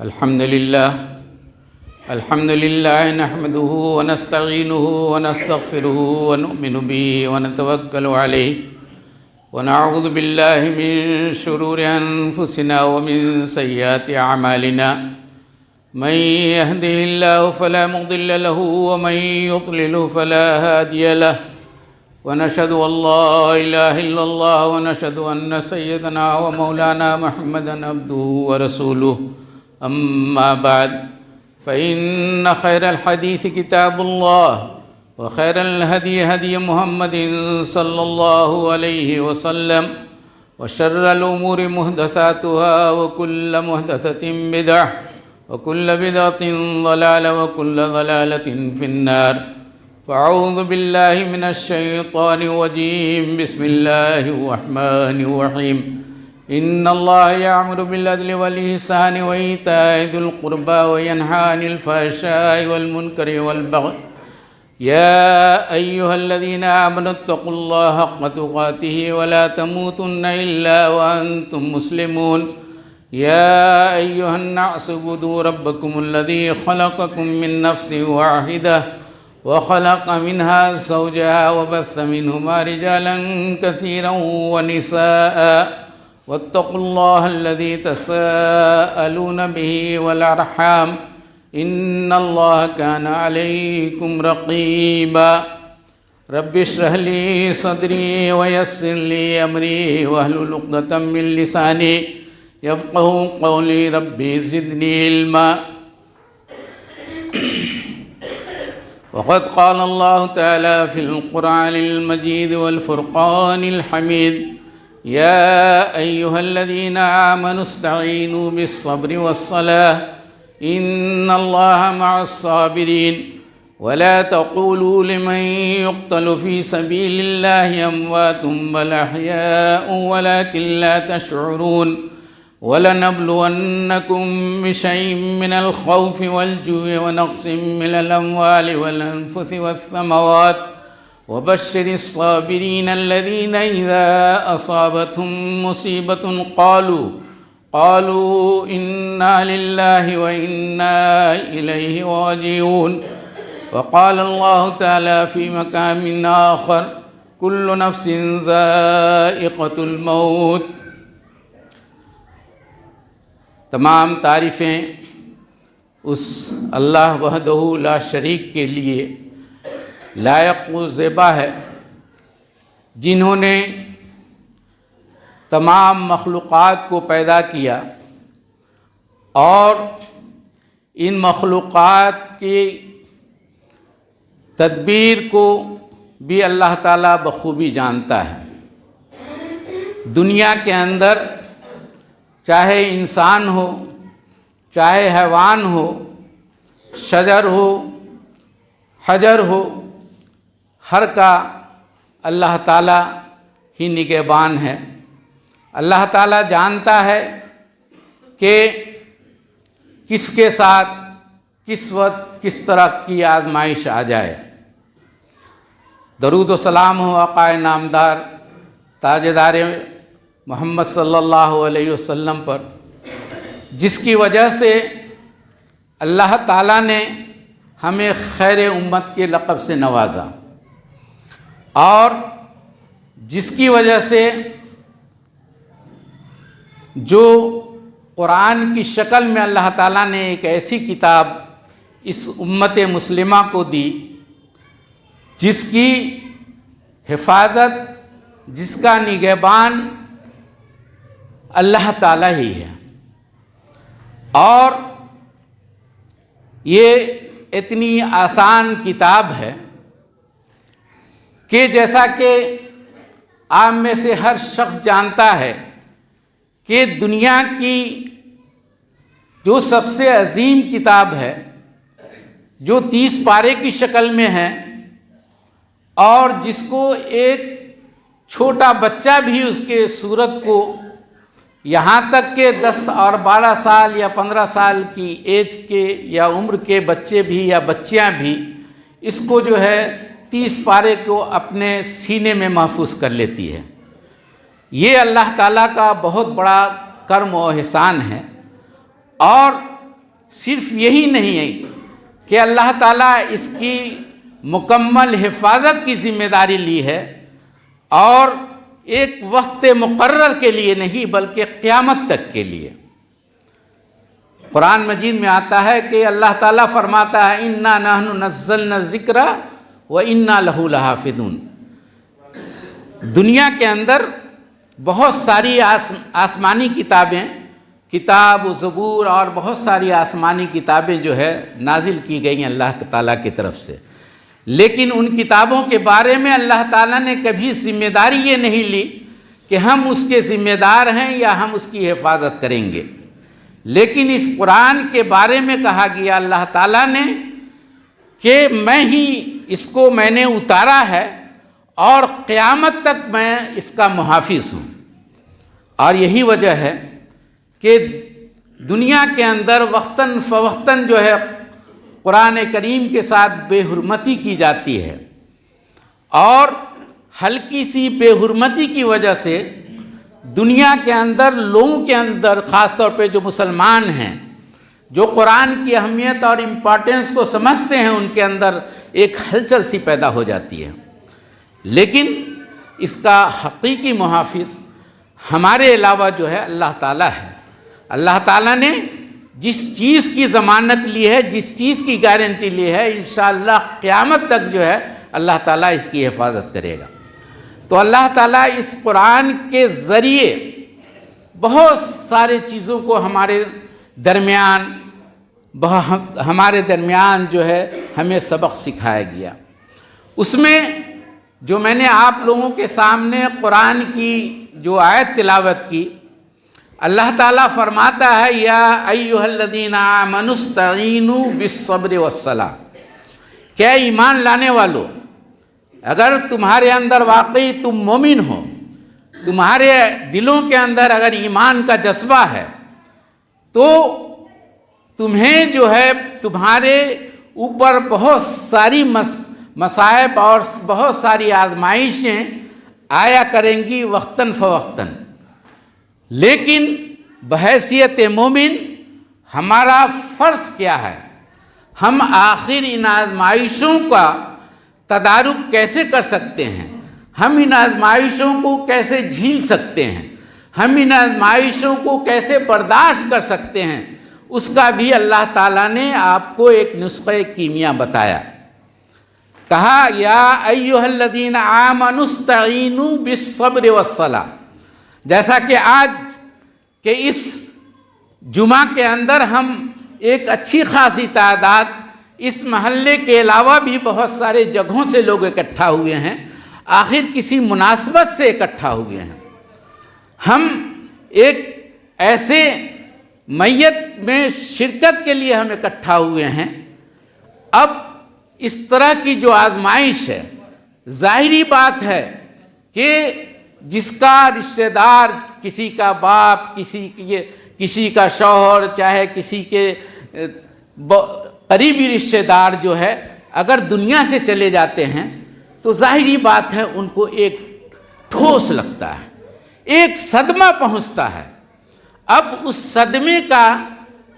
الحمد لله نحمده ونستعينه ونستغفره ونؤمن به ونتوكل عليه ونعوذ بالله من شرور أنفسنا ومن سيئات أعمالنا من يهده الله فلا مضل له ومن يضلل فلا هادي له ونشهد أن لا إله إلا الله ونشهد أن سيدنا ومولانا محمدا عبده ورسوله أما بعد فإن خير الحديث كتاب الله وخير الهدي هدي محمد صلى الله عليه وسلم وشر الأمور محدثاتها وكل محدثة بدعة وكل بدعة ضلالة وكل ضلالة في النار فأعوذ بالله من الشيطان الرجيم بسم الله الرحمن الرحيم إن الله يأمر بالعدل والإحسان وإيتاء ذي القربى وينهى عن الفحشاء والمنكر والبغي يا أيها الذين آمنوا اتقوا الله حق تقاته ولا تموتن إلا وأنتم مسلمون يا أيها الناس اعبدوا ربكم الذي خلقكم من نفس واحدة وخلق منها زوجها وبث منهما رجالا كثيرا ونساء واتقوا الله الذي تساءلون به والأرحام إن الله كان عليكم رقيبا رب اشرح لي صدري ويسر لي أمري واحلل عقدة من لساني يفقهوا قولي ربي زدني علما وقد قال الله تعالى في القرآن المجيد والفرقان الحميد يا أيها الذين آمنوا استعينوا بالصبر والصلاة إن الله مع الصابرين ولا تقولوا لمن يقتل في سبيل الله أموات بل أحياء ولكن لا تشعرون ولنبلونكم بشيء من الخوف والجوع ونقص من الأموال والأنفس والثمرات وبشر الصابرين الذين إذا أصابتهم مصيبة قالوا إنا لله وإنا إليه راجعون وقال الله تعالى في مقام آخر كل نفس ذائقة الموت تمام تعریفیں اس اللہ وحدہ لا شریک کے لیے لائق و زیبا ہے جنہوں نے تمام مخلوقات کو پیدا کیا اور ان مخلوقات کی تدبیر کو بھی اللہ تعالیٰ بخوبی جانتا ہے۔ دنیا کے اندر چاہے انسان ہو، چاہے حیوان ہو، شجر ہو، حجر ہو، ہر کا اللہ تعالیٰ ہی نگہبان ہے۔ اللہ تعالیٰ جانتا ہے کہ کس کے ساتھ کس وقت کس طرح کی آزمائش آ جائے۔ درود و سلام ہو آقا نامدار تاجدار محمد صلی اللہ علیہ وسلم پر، جس کی وجہ سے اللہ تعالیٰ نے ہمیں خیر امت کے لقب سے نوازا، اور جس کی وجہ سے جو قرآن کی شکل میں اللہ تعالیٰ نے ایک ایسی کتاب اس امت مسلمہ کو دی جس کی حفاظت، جس کا نگہبان اللہ تعالیٰ ہی ہے، اور یہ اتنی آسان کتاب ہے کہ جیسا کہ عام میں سے ہر شخص جانتا ہے کہ دنیا کی جو سب سے عظیم کتاب ہے، جو 30 پارے کی شکل میں ہے، اور جس کو ایک چھوٹا بچہ بھی اس کے صورت کو، یہاں تک کہ 10 اور 12 سال یا 15 سال کی ایج کے یا عمر کے بچے بھی یا بچیاں بھی اس کو جو ہے 30 پارے کو اپنے سینے میں محفوظ کر لیتی ہے۔ یہ اللہ تعالیٰ کا بہت بڑا کرم و احسان ہے، اور صرف یہی نہیں ہے کہ اللہ تعالیٰ اس کی مکمل حفاظت کی ذمہ داری لی ہے، اور ایک وقت مقرر کے لیے نہیں بلکہ قیامت تک کے لیے۔ قرآن مجید میں آتا ہے کہ اللہ تعالیٰ فرماتا ہے اِنَّا نَحْنُ نَزَّلْنَا الذِّكْرَ وَإِنَّا لَهُ لَحَافِظُونَ۔ دنیا کے اندر بہت ساری آسمانی کتابیں، کتاب و زبور اور بہت ساری آسمانی کتابیں جو ہے نازل کی گئی ہیں اللہ تعالیٰ کی طرف سے، لیکن ان کتابوں کے بارے میں اللہ تعالیٰ نے کبھی ذمہ داری یہ نہیں لی کہ ہم اس کے ذمہ دار ہیں یا ہم اس کی حفاظت کریں گے، لیکن اس قرآن کے بارے میں کہا گیا اللہ تعالیٰ نے کہ میں نے اتارا ہے اور قیامت تک میں اس کا محافظ ہوں۔ اور یہی وجہ ہے کہ دنیا کے اندر وقتاً فوقتاً جو ہے قرآن کریم کے ساتھ بے حرمتی کی جاتی ہے، اور ہلکی سی بے حرمتی کی وجہ سے دنیا کے اندر لوگوں کے اندر، خاص طور پہ جو مسلمان ہیں، جو قرآن کی اہمیت اور امپورٹنس کو سمجھتے ہیں، ان کے اندر ایک ہلچل سی پیدا ہو جاتی ہے۔ لیکن اس کا حقیقی محافظ ہمارے علاوہ جو ہے اللہ تعالیٰ ہے۔ اللہ تعالیٰ نے جس چیز کی ضمانت لی ہے، جس چیز کی گارنٹی لی ہے، انشاءاللہ قیامت تک جو ہے اللہ تعالیٰ اس کی حفاظت کرے گا۔ تو اللہ تعالیٰ اس قرآن کے ذریعے بہت سارے چیزوں کو ہمارے درمیان جو ہے ہمیں سبق سکھایا گیا۔ اس میں جو میں نے آپ لوگوں کے سامنے قرآن کی جو آیت تلاوت کی، اللہ تعالیٰ فرماتا ہے یا ایھا الذین آمنوا استعینوا بالصبر والصلاۃ، کیا ایمان لانے والو، اگر تمہارے اندر واقعی تم مومن ہو، تمہارے دلوں کے اندر اگر ایمان کا جذبہ ہے، تو تمہیں جو ہے تمہارے اوپر بہت ساری مصائب اور بہت ساری آزمائشیں آیا کریں گی وقتاً فوقتاً، لیکن بحیثیت مومن ہمارا فرض کیا ہے؟ ہم آخر ان آزمائشوں کا تدارک کیسے کر سکتے ہیں؟ ہم ان آزمائشوں کو کیسے جھیل سکتے ہیں؟ ہم ان آزمائشوں کو کیسے برداشت کر سکتے ہیں؟ اس کا بھی اللہ تعالیٰ نے آپ کو ایک نسخہ کیمیا بتایا۔ کہا یا ایھا الذین آمنوا استعینوا بالصبر والصلاۃ، جیسا کہ آج کہ اس جمعہ کے اندر ہم ایک اچھی خاصی تعداد اس محلے کے علاوہ بھی بہت سارے جگہوں سے لوگ اکٹھا ہوئے ہیں، آخر کسی مناسبت سے اکٹھا ہوئے ہیں۔ ہم ایک ایسے میت میں شرکت کے لیے ہم اکٹھا ہوئے ہیں۔ اب اس طرح کی جو آزمائش ہے، ظاہری بات ہے کہ جس کا رشتہ دار، کسی کا باپ، کسی کا شوہر، چاہے کسی کے قریبی رشتہ دار جو ہے اگر دنیا سے چلے جاتے ہیں تو ظاہری بات ہے ان کو ایک ٹھوس لگتا ہے، ایک صدمہ پہنچتا ہے۔ اب اس صدمے کا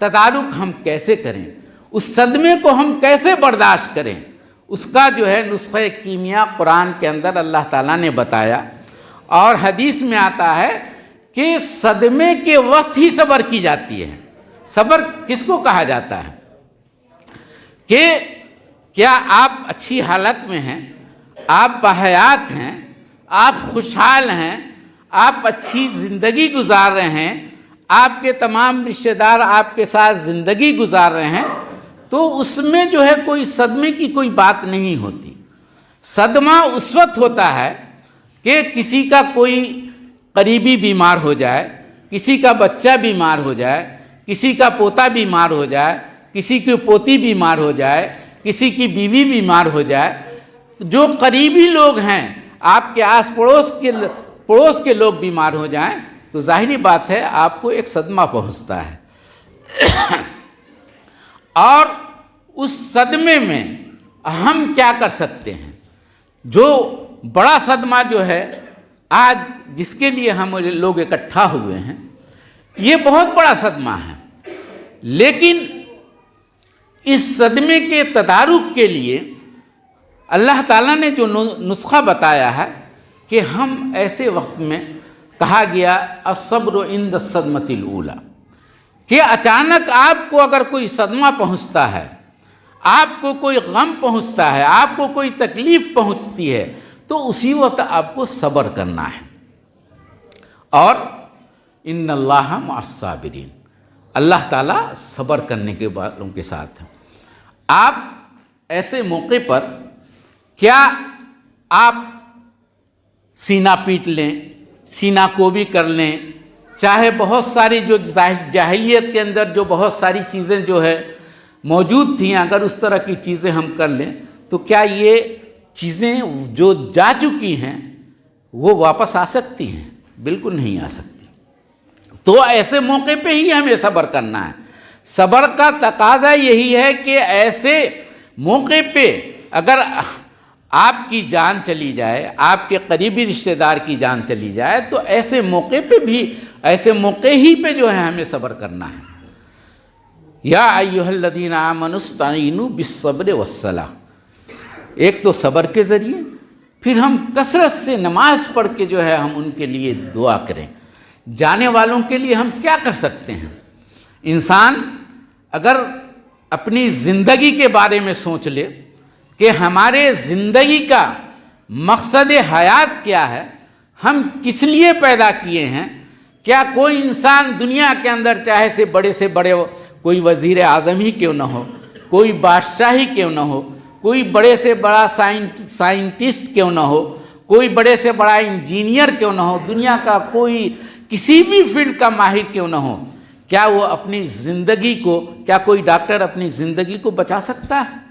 تدارک ہم کیسے کریں، اس صدمے کو ہم کیسے برداشت کریں، اس کا جو ہے نسخہ کیمیا قرآن کے اندر اللہ تعالیٰ نے بتایا۔ اور حدیث میں آتا ہے کہ صدمے کے وقت ہی صبر کی جاتی ہے۔ صبر کس کو کہا جاتا ہے؟ کہ کیا آپ اچھی حالت میں ہیں، آپ باحیات ہیں، آپ خوشحال ہیں، آپ اچھی زندگی گزار رہے ہیں، آپ کے تمام رشتہ دار آپ کے ساتھ زندگی گزار رہے ہیں، تو اس میں جو ہے کوئی صدمے کی کوئی بات نہیں ہوتی۔ صدمہ اس وقت ہوتا ہے کہ کسی کا کوئی قریبی بیمار ہو جائے، کسی کا بچہ بیمار ہو جائے، کسی کا پوتا بیمار ہو جائے، کسی کی پوتی بیمار ہو جائے، کسی کی بیوی بیمار ہو جائے، جو قریبی لوگ ہیں آپ کے آس پڑوس کے لوگ بیمار ہو جائیں تو ظاہری بات ہے آپ کو ایک صدمہ پہنچتا ہے۔ اور اس صدمے میں ہم کیا کر سکتے ہیں؟ جو بڑا صدمہ جو ہے آج جس کے لیے ہم لوگ اکٹھا ہوئے ہیں، یہ بہت بڑا صدمہ ہے، لیکن اس صدمے کے تدارک کے لیے اللہ تعالیٰ نے جو نسخہ بتایا ہے کہ ہم ایسے وقت میں کہا گیا الصبر عند الصدمۃ الاولی، کہ اچانک آپ کو اگر کوئی صدمہ پہنچتا ہے، آپ کو کوئی غم پہنچتا ہے، آپ کو کوئی تکلیف پہنچتی ہے، تو اسی وقت آپ کو صبر کرنا ہے۔ اور ان اللہ مع الصابرین، اللہ تعالیٰ صبر کرنے کے والوں کے ساتھ ہیں۔ آپ ایسے موقع پر کیا آپ سینہ پیٹ لیں، سینہ کو بھی کر لیں، چاہے بہت ساری جو جاہلیت کے اندر جو بہت ساری چیزیں جو ہے موجود تھیں، اگر اس طرح کی چیزیں ہم کر لیں تو کیا یہ چیزیں جو جا چکی ہیں وہ واپس آ سکتی ہیں؟ بالکل نہیں آ سکتی۔ تو ایسے موقع پہ ہی ہمیں صبر کرنا ہے۔ صبر کا تقاضا یہی ہے کہ ایسے موقع پہ اگر آپ کی جان چلی جائے، آپ کے قریبی رشتہ دار کی جان چلی جائے، تو ایسے موقع پہ بھی، ایسے موقع ہی پہ جو ہے ہمیں صبر کرنا ہے۔ یا ایھا الذین آمنوا استعینوا بالصبر والصلاۃ، ایک تو صبر کے ذریعے، پھر ہم کثرت سے نماز پڑھ کے جو ہے ہم ان کے لیے دعا کریں۔ جانے والوں کے لیے ہم کیا کر سکتے ہیں؟ انسان اگر اپنی زندگی کے بارے میں سوچ لے کہ ہمارے زندگی کا مقصد حیات کیا ہے، ہم کس لیے پیدا کیے ہیں، کیا کوئی انسان دنیا کے اندر چاہے سے بڑے کوئی وزیر اعظم ہی کیوں نہ ہو، کوئی بادشاہ ہی کیوں نہ ہو، کوئی بڑے سے بڑا سائنٹسٹ کیوں نہ ہو، کوئی بڑے سے بڑا انجینئر کیوں نہ ہو، دنیا کا کوئی کسی بھی فیلڈ کا ماہر کیوں نہ ہو، کیا وہ اپنی زندگی کو، کیا کوئی ڈاکٹر اپنی زندگی کو بچا سکتا ہے؟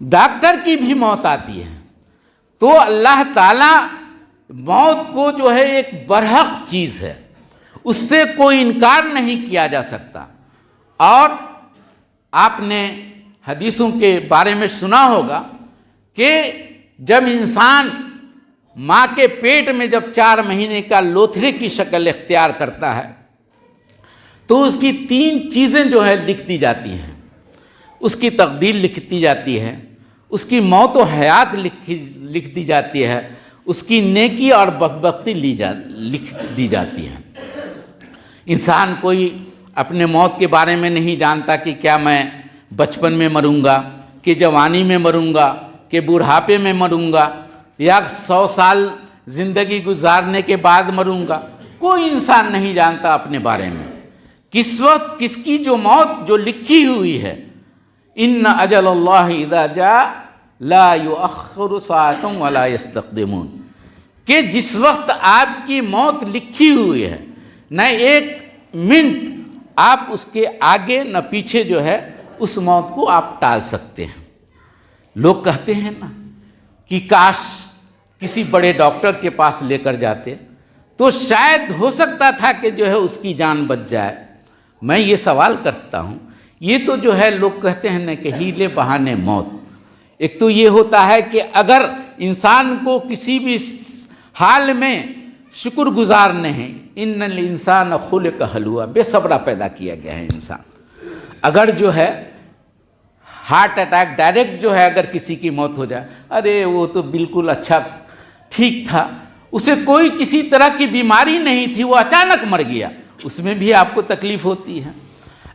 ڈاکٹر کی بھی موت آتی ہے۔ تو اللہ تعالیٰ موت کو جو ہے ایک برحق چیز ہے، اس سے کوئی انکار نہیں کیا جا سکتا۔ اور آپ نے حدیثوں کے بارے میں سنا ہوگا کہ جب انسان ماں کے پیٹ میں جب 4 مہینے کا لوتھڑے کی شکل اختیار کرتا ہے تو اس کی 3 چیزیں جو ہے لکھ دی جاتی ہیں۔ اس کی تقدیر لکھ دی جاتی ہے، اس کی موت و حیات لکھ دی جاتی ہے، اس کی نیکی اور بدبختی لکھ دی جاتی ہے۔ انسان کوئی اپنے موت کے بارے میں نہیں جانتا کہ کیا میں بچپن میں مروں گا، کہ جوانی میں مروں گا، کہ بوڑھاپے میں مروں گا، یا 100 سال زندگی گزارنے کے بعد مروں گا۔ کوئی انسان نہیں جانتا اپنے بارے میں کس وقت کس کی جو موت جو لکھی ہوئی ہے۔ ان اجل اللہ اذا جاء لا یؤخر ساعۃ ولا یستقدمون، کہ جس وقت آپ کی موت لکھی ہوئی ہے، نہ ایک منٹ آپ اس کے آگے نہ پیچھے جو ہے اس موت کو آپ ٹال سکتے ہیں۔ لوگ کہتے ہیں نا کہ کاش کسی بڑے ڈاکٹر کے پاس لے کر جاتے تو شاید ہو سکتا تھا کہ جو ہے اس کی جان بچ جائے۔ میں یہ سوال کرتا ہوں، یہ تو جو ہے لوگ کہتے ہیں نا کہ ہیلے بہانے موت۔ ایک تو یہ ہوتا ہے کہ اگر انسان کو کسی بھی حال میں شکر گزار نہیں، ان الانسان خلق ہلوعا، بے صبرا پیدا کیا گیا ہے انسان۔ اگر جو ہے ہارٹ اٹیک ڈائریکٹ جو ہے اگر کسی کی موت ہو جائے، ارے وہ تو بالکل اچھا ٹھیک تھا، اسے کوئی کسی طرح کی بیماری نہیں تھی، وہ اچانک مر گیا، اس میں بھی آپ کو تکلیف ہوتی ہے۔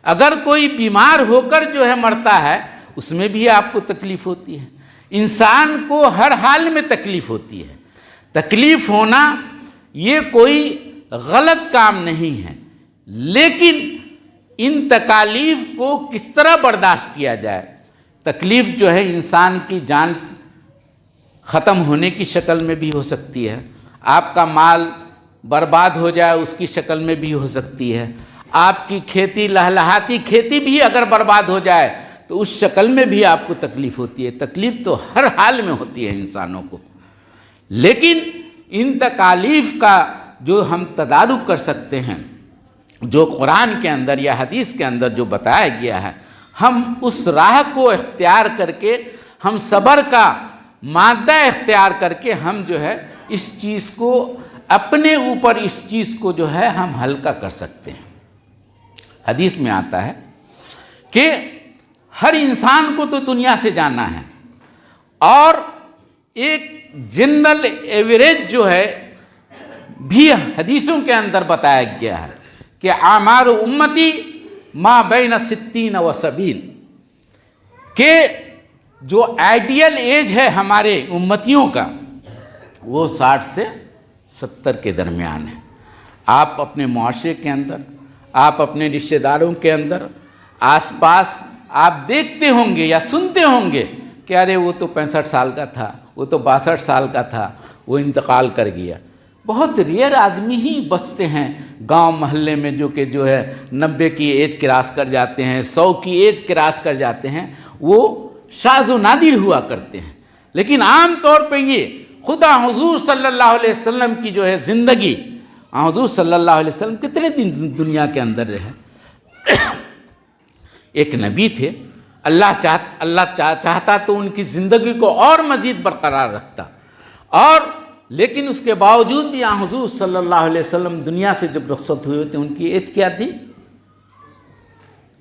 اگر کوئی بیمار ہو کر جو ہے مرتا ہے، اس میں بھی آپ کو تکلیف ہوتی ہے۔ انسان کو ہر حال میں تکلیف ہوتی ہے۔ تکلیف ہونا یہ کوئی غلط کام نہیں ہے، لیکن ان تکالیف کو کس طرح برداشت کیا جائے۔ تکلیف جو ہے انسان کی جان ختم ہونے کی شکل میں بھی ہو سکتی ہے، آپ کا مال برباد ہو جائے اس کی شکل میں بھی ہو سکتی ہے، آپ کی کھیتی لہلہاتی کھیتی بھی اگر برباد ہو جائے تو اس شکل میں بھی آپ کو تکلیف ہوتی ہے۔ تکلیف تو ہر حال میں ہوتی ہے انسانوں کو، لیکن ان تکالیف کا جو ہم تدارک کر سکتے ہیں، جو قرآن کے اندر یا حدیث کے اندر جو بتایا گیا ہے، ہم اس راہ کو اختیار کر کے، ہم صبر کا مادہ اختیار کر کے ہم جو ہے اس چیز کو اپنے اوپر اس چیز کو جو ہے ہم ہلکا کر سکتے ہیں۔ حدیث میں آتا ہے کہ ہر انسان کو تو دنیا سے جانا ہے، اور ایک جنرل ایوریج جو ہے بھی حدیثوں کے اندر بتایا گیا ہے کہ اعمار امتی ما بین 60 و 70، کہ جو آئیڈیل ایج ہے ہمارے امتیوں کا وہ 60 سے 70 کے درمیان ہے۔ آپ اپنے معاشرے کے اندر، آپ اپنے رشتہ داروں کے اندر، آس پاس آپ دیکھتے ہوں گے یا سنتے ہوں گے کہ ارے وہ تو 65 سال کا تھا، وہ تو 62 سال کا تھا، وہ انتقال کر گیا۔ بہت ریئر آدمی ہی بچتے ہیں گاؤں محلے میں جو کہ جو ہے 90 کی ایج کراس کر جاتے ہیں، 100 کی ایج کراس کر جاتے ہیں، وہ شاذ و نادر ہوا کرتے ہیں۔ لیکن عام طور پہ یہ خدا حضور صلی اللہ علیہ وسلم کی جو ہے زندگی، حضور صلی اللہ علیہ وسلم کتنے دن دنیا کے اندر رہے؟ ایک نبی تھے، اللہ چاہتا تو ان کی زندگی کو اور مزید برقرار رکھتا، اور لیکن اس کے باوجود بھی حضور صلی اللہ علیہ وسلم دنیا سے جب رخصت ہوئے تھے ان کی ایج کیا تھی؟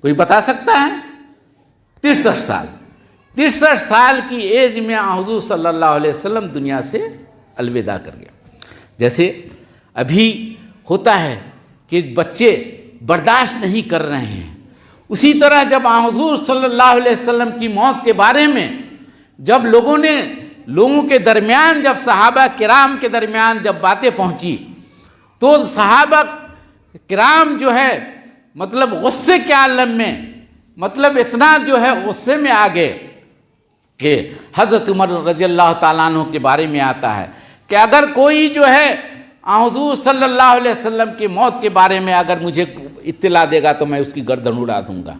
کوئی بتا سکتا ہے؟ 63 سال۔ 63 سال کی ایج میں حضور صلی اللہ علیہ وسلم دنیا سے الوداع کر گیا۔ جیسے ابھی ہوتا ہے کہ بچے برداشت نہیں کر رہے ہیں، اسی طرح جب حضور صلی اللہ علیہ وسلم کی موت کے بارے میں جب لوگوں کے درمیان، جب صحابہ کرام کے درمیان جب باتیں پہنچی تو صحابہ کرام جو ہے مطلب غصے کے عالم میں، مطلب اتنا جو ہے غصے میں آ گئے کہ حضرت عمر رضی اللہ تعالیٰ عنہ کے بارے میں آتا ہے کہ اگر کوئی جو ہے حضور صلی اللہ علیہ وسلم کی موت کے بارے میں اگر مجھے اطلاع دے گا تو میں اس کی گردن اڑا دوں گا۔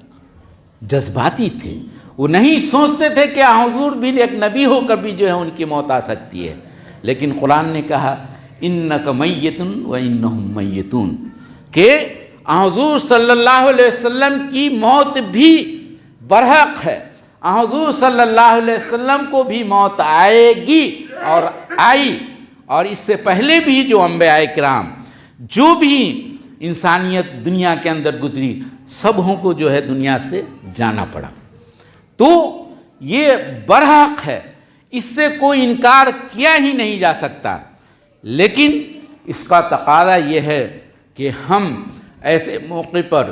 جذباتی تھے، وہ نہیں سوچتے تھے کہ حضور بھی ایک نبی ہو کر بھی جو ہے ان کی موت آ سکتی ہے، لیکن قرآن نے کہا انک میت و انہم میتون، کہ حضور صلی اللہ علیہ وسلم کی موت بھی برحق ہے، حضور صلی اللہ علیہ وسلم کو بھی موت آئے گی اور آئی، اور اس سے پہلے بھی جو انبیاء کرام جو بھی انسانیت دنیا کے اندر گزری سبوں کو جو ہے دنیا سے جانا پڑا۔ تو یہ برحق ہے، اس سے کوئی انکار کیا ہی نہیں جا سکتا، لیکن اس کا تقاضا یہ ہے کہ ہم ایسے موقع پر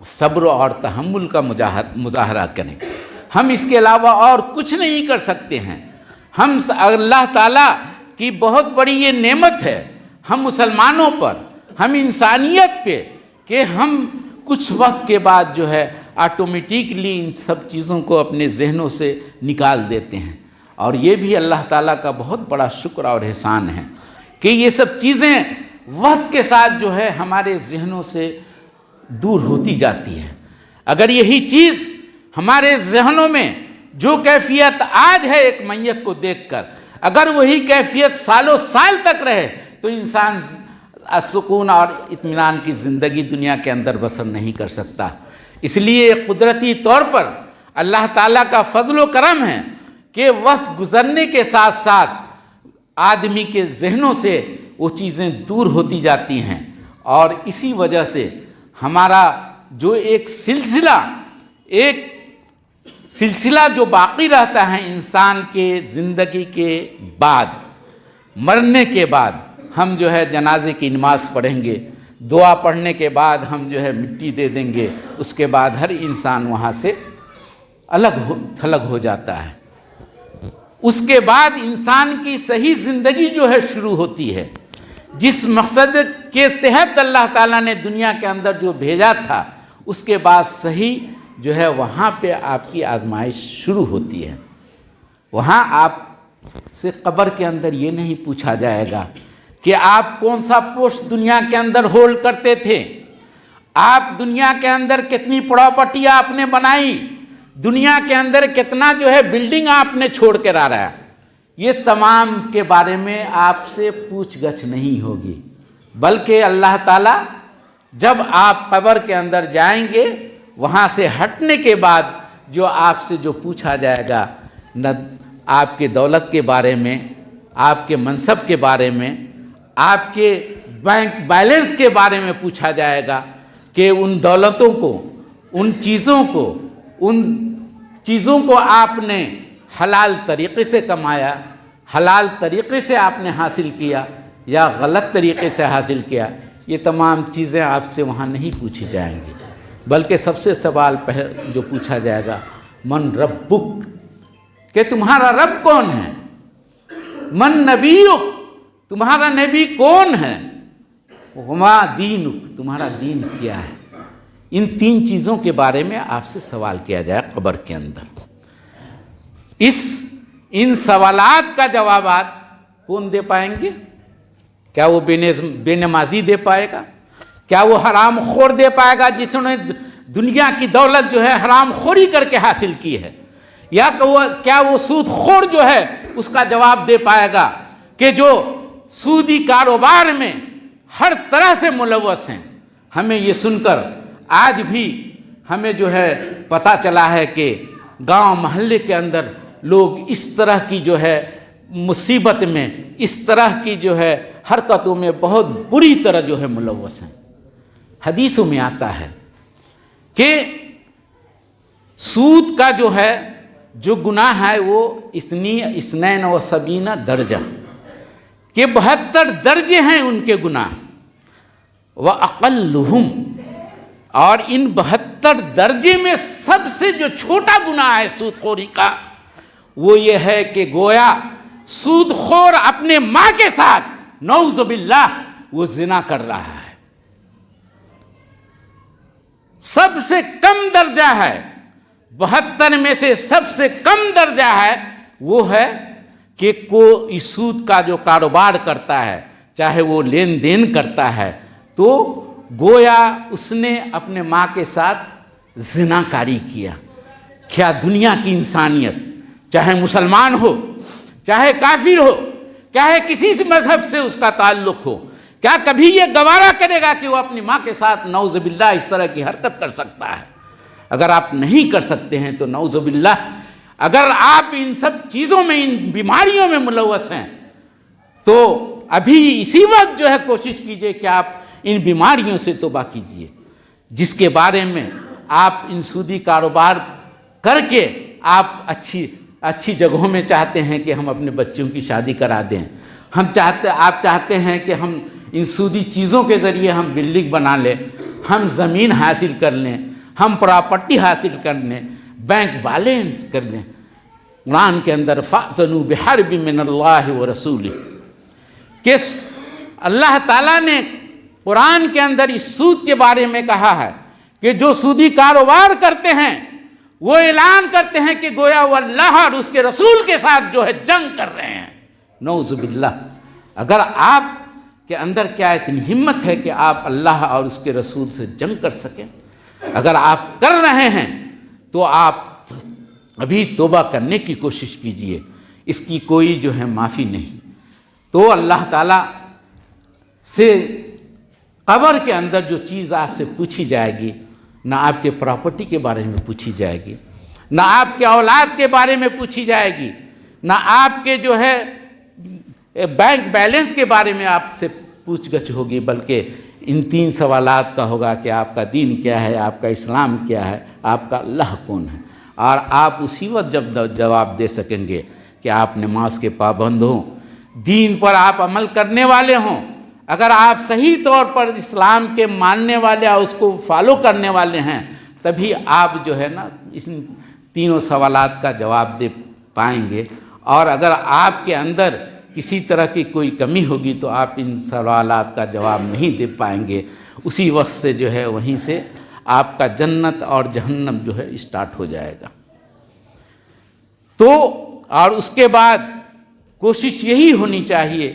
صبر اور تحمل کا مظاہرہ کریں۔ ہم اس کے علاوہ اور کچھ نہیں کر سکتے ہیں۔ ہم اللہ تعالیٰ کی بہت بڑی یہ نعمت ہے ہم مسلمانوں پر، ہم انسانیت پہ، کہ ہم کچھ وقت کے بعد جو ہے آٹومیٹکلی ان سب چیزوں کو اپنے ذہنوں سے نکال دیتے ہیں، اور یہ بھی اللہ تعالیٰ کا بہت بڑا شکر اور احسان ہے کہ یہ سب چیزیں وقت کے ساتھ جو ہے ہمارے ذہنوں سے دور ہوتی جاتی ہے۔ اگر یہی چیز ہمارے ذہنوں میں جو کیفیت آج ہے ایک میت کو دیکھ کر، اگر وہی کیفیت سالوں سال تک رہے تو انسان سکون اور اطمینان کی زندگی دنیا کے اندر بسر نہیں کر سکتا۔ اس لیے قدرتی طور پر اللہ تعالیٰ کا فضل و کرم ہے کہ وقت گزرنے کے ساتھ ساتھ آدمی کے ذہنوں سے وہ چیزیں دور ہوتی جاتی ہیں، اور اسی وجہ سے ہمارا جو ایک سلسلہ جو باقی رہتا ہے انسان کے زندگی کے بعد، مرنے کے بعد ہم جو ہے جنازے کی نماز پڑھیں گے، دعا پڑھنے کے بعد ہم جو ہے مٹی دے دیں گے، اس کے بعد ہر انسان وہاں سے الگ تھلگ ہو جاتا ہے۔ اس کے بعد انسان کی صحیح زندگی جو ہے شروع ہوتی ہے، جس مقصد کے تحت اللہ تعالیٰ نے دنیا کے اندر جو بھیجا تھا، اس کے بعد صحیح جو ہے وہاں پہ آپ کی آزمائش شروع ہوتی ہے۔ وہاں آپ سے قبر کے اندر یہ نہیں پوچھا جائے گا کہ آپ کون سا پوسٹ دنیا کے اندر ہولڈ کرتے تھے، آپ دنیا کے اندر کتنی پراپرٹی آپ نے بنائی، دنیا کے اندر کتنا جو ہے بلڈنگ آپ نے چھوڑ کر آ رہا ہے، یہ تمام کے بارے میں آپ سے پوچھ گچھ نہیں ہوگی، بلکہ اللہ تعالیٰ جب آپ قبر کے اندر جائیں گے وہاں سے ہٹنے کے بعد جو آپ سے جو پوچھا جائے گا، نہ آپ کے دولت کے بارے میں، آپ کے منصب کے بارے میں، آپ کے بینک بیلنس کے بارے میں پوچھا جائے گا کہ ان دولتوں کو، ان چیزوں کو، ان چیزوں کو آپ نے حلال طریقے سے کمایا، حلال طریقے سے آپ نے حاصل کیا یا غلط طریقے سے حاصل کیا، یہ تمام چیزیں آپ سے وہاں نہیں پوچھی جائیں گی، بلکہ سب سے سوال جو پوچھا جائے گا من ربک، کہ تمہارا رب کون ہے، من نبیک، تمہارا نبی کون ہے، وما دینک، تمہارا دین کیا ہے۔ ان تین چیزوں کے بارے میں آپ سے سوال کیا جائے قبر کے اندر۔ ان سوالات کا جوابات کون دے پائیں گے؟ کیا وہ بے نمازی دے پائے گا؟ کیا وہ حرام خور دے پائے گا جس نے دنیا کی دولت جو ہے حرام خوری کر کے حاصل کی ہے؟ یا کیا وہ سود خور جو ہے اس کا جواب دے پائے گا کہ جو سودی کاروبار میں ہر طرح سے ملوث ہیں؟ ہمیں یہ سن کر آج بھی ہمیں جو ہے پتہ چلا ہے کہ گاؤں محلے کے اندر لوگ اس طرح کی جو ہے مصیبت میں، اس طرح کی جو ہے حرکتوں میں بہت بری طرح جو ہے ملوث ہیں۔ حدیثوں میں آتا ہے کہ سود کا جو ہے جو گناہ ہے وہ 72 درجہ، کہ 72 درجے ہیں ان کے گناہ، وَأَقَلُّهُمْ، اور ان 72 درجے میں سب سے جو چھوٹا گناہ ہے سود خوری کا وہ یہ ہے کہ گویا سود خور اپنے ماں کے ساتھ نعوذ باللہ وہ زنا کر رہا ہے۔ سب سے کم درجہ ہے، 72 میں سے سب سے کم درجہ ہے وہ ہے کہ کوئی سود کا جو کاروبار کرتا ہے، چاہے وہ لین دین کرتا ہے، تو گویا اس نے اپنے ماں کے ساتھ زنا کاری کیا۔ کیا دنیا کی انسانیت، چاہے مسلمان ہو، چاہے کافر ہو، چاہے کسی مذہب سے اس کا تعلق ہو، کیا کبھی یہ گوارا کرے گا کہ وہ اپنی ماں کے ساتھ نعوذ باللہ اس طرح کی حرکت کر سکتا ہے؟ اگر آپ نہیں کر سکتے ہیں تو نعوذ باللہ، اگر آپ ان سب چیزوں میں، ان بیماریوں میں ملوث ہیں تو ابھی اسی وقت جو ہے کوشش کیجئے کہ آپ ان بیماریوں سے توبہ کیجئے، جس کے بارے میں آپ ان سودی کاروبار کر کے آپ اچھی جگہوں میں چاہتے ہیں کہ ہم اپنے بچوں کی شادی کرا دیں، آپ چاہتے ہیں کہ ہم ان سودی چیزوں کے ذریعے ہم بلڈنگ بنا لیں، ہم زمین حاصل کر لیں، ہم پراپرٹی حاصل کر لیں، بینک بیلنس کر لیں۔ قرآن کے اندر فَأْذَنُوا بِحَرْبٍ مِّنَ اللَّهِ وَرَسُولِهِ، کہ اللہ تعالیٰ نے قرآن کے اندر اس سود کے بارے میں کہا ہے کہ جو سودی کاروبار کرتے ہیں وہ اعلان کرتے ہیں کہ گویا وہ اللہ اور اس کے رسول کے ساتھ جو ہے جنگ کر رہے ہیں۔ نعوذ باللہ، اگر آپ کے اندر کیا اتنی ہمت ہے کہ آپ اللہ اور اس کے رسول سے جنگ کر سکیں؟ اگر آپ کر رہے ہیں تو آپ ابھی توبہ کرنے کی کوشش کیجئے، اس کی کوئی جو ہے معافی نہیں۔ تو اللہ تعالیٰ سے قبر کے اندر جو چیز آپ سے پوچھی جائے گی، نہ آپ کے پراپرٹی کے بارے میں پوچھی جائے گی، نہ آپ کے اولاد کے بارے میں پوچھی جائے گی، نہ آپ کے جو ہے بینک بیلنس کے بارے میں آپ سے پوچھ گچھ ہوگی، بلکہ ان 3 سوالات کا ہوگا کہ آپ کا دین کیا ہے، آپ کا اسلام کیا ہے، آپ کا اللہ کون ہے۔ اور آپ اسی وقت جب جواب دے سکیں گے کہ آپ نماز کے پابند ہوں، دین پر آپ عمل کرنے والے ہوں، اگر آپ صحیح طور پر اسلام کے ماننے والے اور اس کو فالو کرنے والے ہیں، تبھی آپ جو ہے نا اس 3 سوالات کا جواب دے پائیں گے۔ اور اگر آپ کے اندر کسی طرح کی کوئی کمی ہوگی تو آپ ان سوالات کا جواب نہیں دے پائیں گے، اسی وقت سے جو ہے وہیں سے آپ کا جنت اور جہنم جو ہے اسٹارٹ ہو جائے گا۔ تو اور اس کے بعد کوشش یہی ہونی چاہیے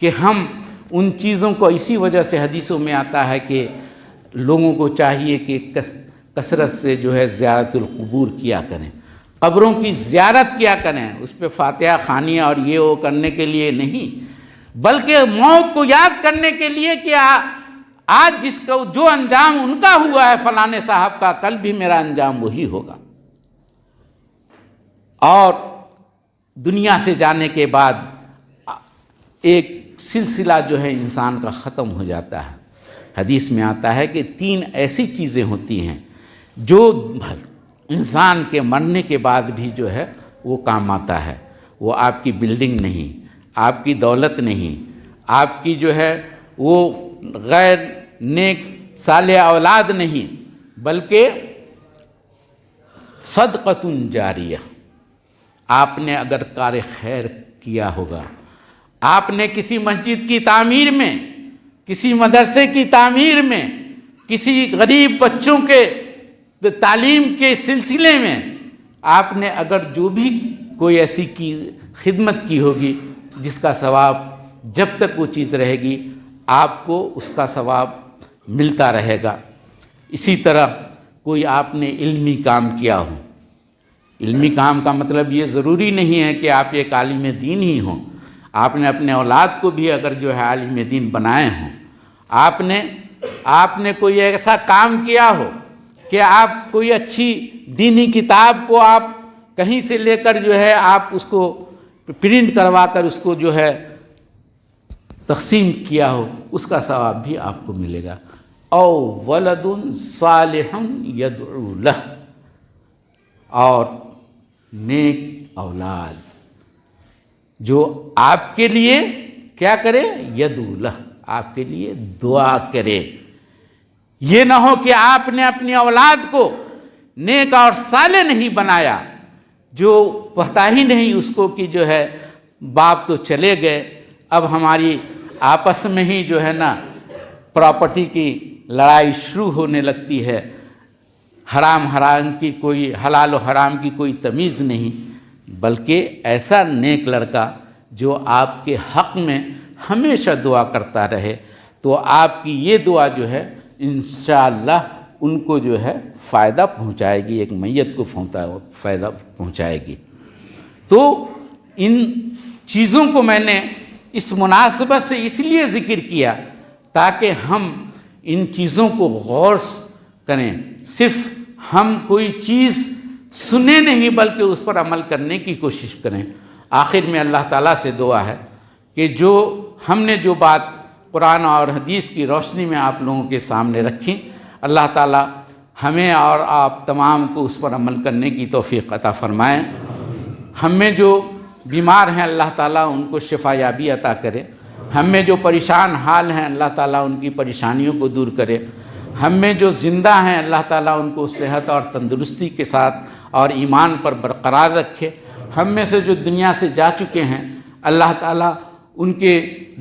کہ ہم ان چیزوں کو، اسی وجہ سے حدیثوں میں آتا ہے کہ لوگوں کو چاہیے کہ کثرت سے جو ہے زیارت القبور کیا کریں، قبروں کی زیارت کیا کریں، اس پہ فاتحہ خوانی اور یہ وہ کرنے کے لیے نہیں، بلکہ موت کو یاد کرنے کے لیے کہ آج جس کو جو انجام ان کا ہوا ہے فلانے صاحب کا، کل بھی میرا انجام وہی ہوگا۔ اور دنیا سے جانے کے بعد ایک سلسلہ جو ہے انسان کا ختم ہو جاتا ہے۔ حدیث میں آتا ہے کہ 3 ایسی چیزیں ہوتی ہیں جو انسان کے مرنے کے بعد بھی جو ہے وہ کام آتا ہے۔ وہ آپ کی بلڈنگ نہیں، آپ کی دولت نہیں، آپ کی جو ہے وہ غیر نیک صالح اولاد نہیں، بلکہ صدقۃ جاریہ۔ آپ نے اگر کار خیر کیا ہوگا، آپ نے کسی مسجد کی تعمیر میں، کسی مدرسے کی تعمیر میں، کسی غریب بچوں کے تعلیم کے سلسلے میں آپ نے اگر جو بھی کوئی ایسی کی خدمت کی ہوگی جس کا ثواب جب تک وہ چیز رہے گی آپ کو اس کا ثواب ملتا رہے گا۔ اسی طرح کوئی آپ نے علمی کام کیا ہو، علمی کام کا مطلب یہ ضروری نہیں ہے کہ آپ ایک عالم دین ہی ہوں، آپ نے اپنے اولاد کو بھی اگر جو ہے عالم دین بنائے ہوں، آپ نے کوئی ایسا کام کیا ہو کہ آپ کوئی اچھی دینی کتاب کو آپ کہیں سے لے کر جو ہے آپ اس کو پرنٹ کروا کر اس کو جو ہے تقسیم کیا ہو، اس کا ثواب بھی آپ کو ملے گا۔ او ولد صالح یدعو لہ، اور نیک اولاد جو آپ کے لیے کیا کرے، یدعو لہ، آپ کے لیے دعا کرے۔ یہ نہ ہو کہ آپ نے اپنی اولاد کو نیک اور صالح نہیں بنایا، جو پتہ ہی نہیں اس کو کہ جو ہے باپ تو چلے گئے، اب ہماری آپس میں ہی جو ہے نا پراپرٹی کی لڑائی شروع ہونے لگتی ہے، حرام کی کوئی، حلال و حرام کی کوئی تمیز نہیں، بلکہ ایسا نیک لڑکا جو آپ کے حق میں ہمیشہ دعا کرتا رہے، تو آپ کی یہ دعا جو ہے انشاءاللہ ان کو جو ہے فائدہ پہنچائے گی، ایک میت کو فائدہ پہنچائے گی۔ تو ان چیزوں کو میں نے اس مناسبت سے اس لیے ذکر کیا تاکہ ہم ان چیزوں کو غور کریں، صرف ہم کوئی چیز سنیں نہیں بلکہ اس پر عمل کرنے کی کوشش کریں۔ آخر میں اللہ تعالیٰ سے دعا ہے کہ جو ہم نے جو بات قرآن اور حدیث کی روشنی میں آپ لوگوں کے سامنے رکھی، اللہ تعالیٰ ہمیں اور آپ تمام کو اس پر عمل کرنے کی توفیق عطا فرمائیں۔ ہم میں جو بیمار ہیں اللہ تعالیٰ ان کو شفا یابی عطا کرے، ہم میں جو پریشان حال ہیں اللہ تعالیٰ ان کی پریشانیوں کو دور کرے، ہم میں جو زندہ ہیں اللہ تعالیٰ ان کو صحت اور تندرستی کے ساتھ اور ایمان پر برقرار رکھے، ہم میں سے جو دنیا سے جا چکے ہیں اللہ تعالیٰ ان کے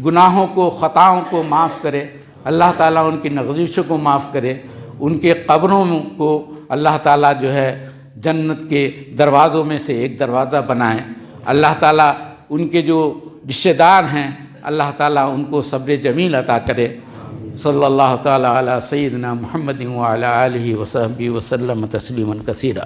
گناہوں کو، خطاؤں کو معاف کرے، اللہ تعالیٰ ان کی نغزشوں کو معاف کرے، ان کے قبروں کو اللہ تعالیٰ جو ہے جنت کے دروازوں میں سے ایک دروازہ بنائیں، اللہ تعالیٰ ان کے جو رشتہ دار ہیں اللہ تعالیٰ ان کو صبر جمیل عطا کرے۔ صلی اللہ تعالیٰ علی سیدنا محمد وعلی آلہ وصحبہ وسلم تسلیما کثیرا۔